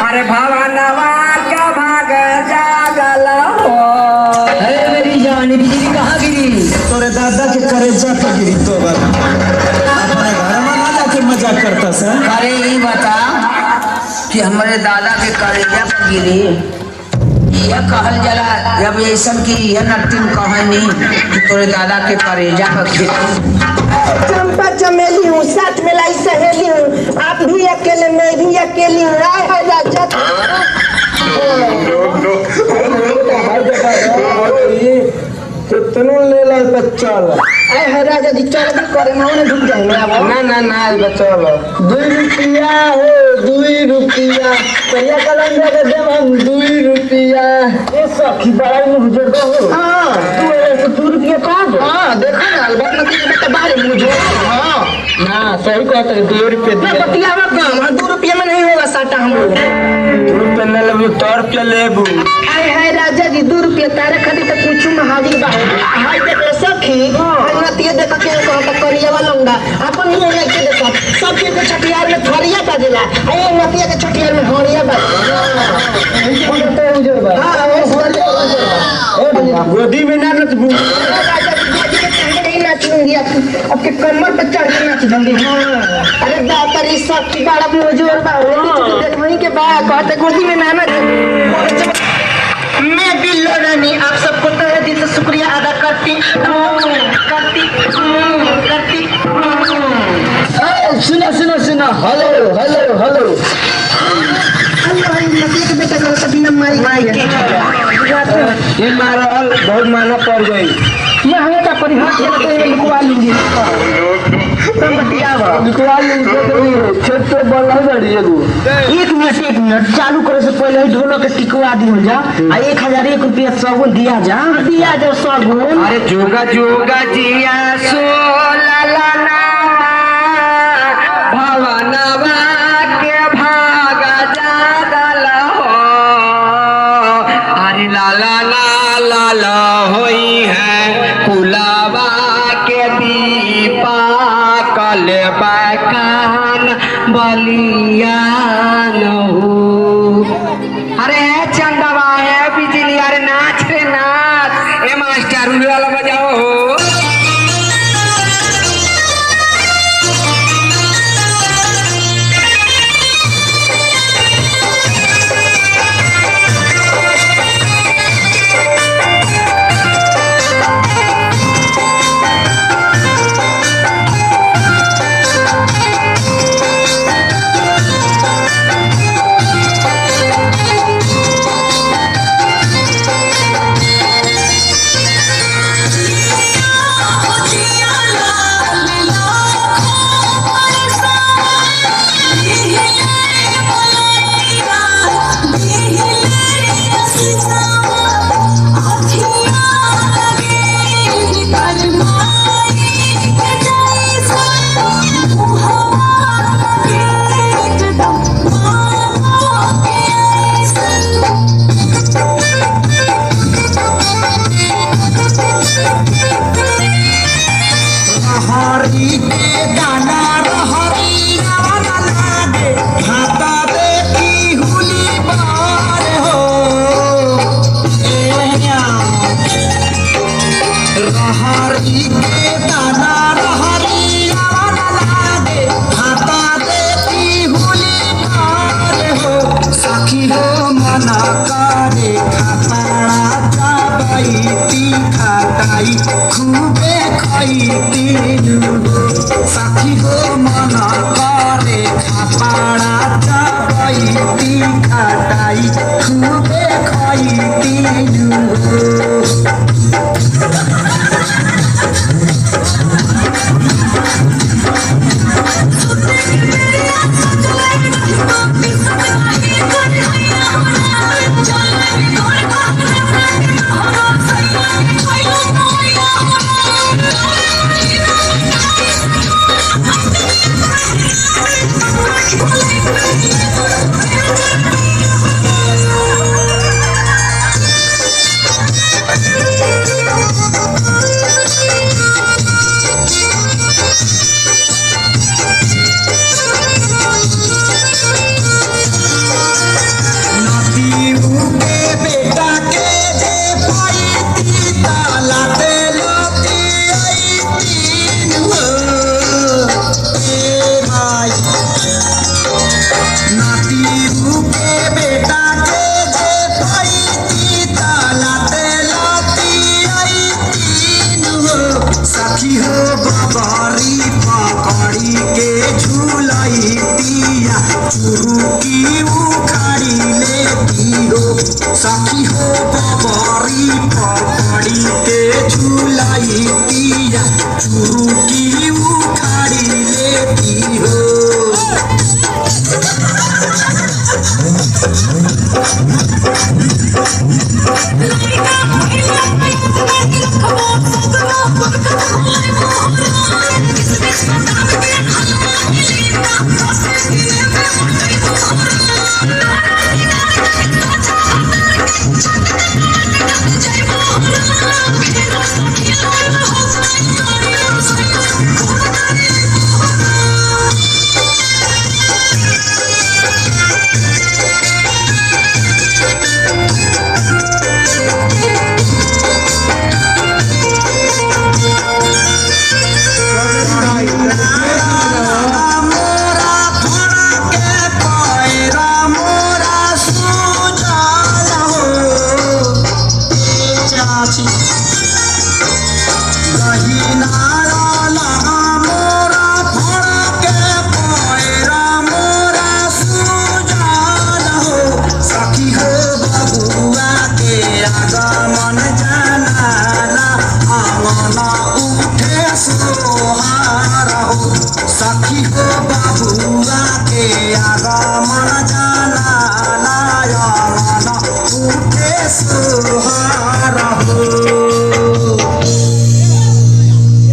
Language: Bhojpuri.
अरे भवनवा का भाग जागल हो। अरे मेरी जान बिजली कहाँ गिरी? तोरे दादा के करेजा पे गिरी तो अपने घर में ना जाके मजाक करता सर। अरे ये बता कि हमारे दादा के करेजा पे गिरी, यह कहल जला जब ऐसा की यह नटिन कहानी कि तोरे दादा के करेजा पे गिरी। चंपा चमेली हूँ, साथ में लाई सहेली हूँ, आप भी अकेले मैं भी अकेली हूँ। आए है राजा कितनों ले ला बच्चा ला। आए है राजा जी, चल भी करे माने ढुक जाएंगे अब। ना बच्चा ला 2 रुपया हो 2 रुपया पहिया कलम दे देम हम 2 रुपया। ए सखी बड़ा मुझे दो। हाँ तू ऐसे 2 रुपया काट। हाँ देखो ना अलबत ना कि बेटा बाहर मुझे। हाँ ना सही कहता है 2 रुपया ना दिया। बतिया मत काम, 2 रुपया में नहीं होगा साटा हम लोग। 2 रुपया ले लेबू 100 रुपया लेबू। आए है राजा जी 2 रुपया तारे खातिर तो पूछू में हाजिर बा। हाय देख ले सखी, हाय नतिया देख के कहता करिया वाला लंगा अपन मुंह में के देखो सबके के छठियार में थरिया बाजेला, ए नतिया के छठियार में हरिया बाजेला। हां गोदी में ना नचबू। राजा जी गोदी में चढ़ के नाचूंगी, आपके कमर पे चढ़ के नाच दूंगी। अरे दातरी सखी बड़ा मुजोर बा, देख वहीं के बा कहते गोदी में ना नाच। मैं बिल्लो रानी आप सबको तहे दिल से शुक्रिया अदा करती। सुना हेलो बेटा बिना माई ये मारल बहुत माना पड़ गई। ये हमें का परिहार लिखवा लूंगी। लिखवा लूंगी छत पे बोल बड़ी एगो। 1 मिनट चालू करे से पहले ही ढोलक के टिकवा दी हो जा आ 1001 रुपया सगुन दिया जा सगुन। अरे जोगा जोगा जिया सो लाला ना भवनवा के भाग जागल हो। अरे लाला ना लाला होई है कुलावा के दीपा कल बकान बलिया हो। अरे चंदवा है बिजली, अरे नाच रे नाच। ए मास्टर उड़े वाला बजाओ हो। खूबे खाई साथी हो मना करे खापाड़ा चाबाई खाटाई खूबे खाई Thank you. की उखाड़ी लेती हो सखी हो बबरी पकड़ी के झुलाई पिया चुरू की उखाड़ी लेती हो गहीना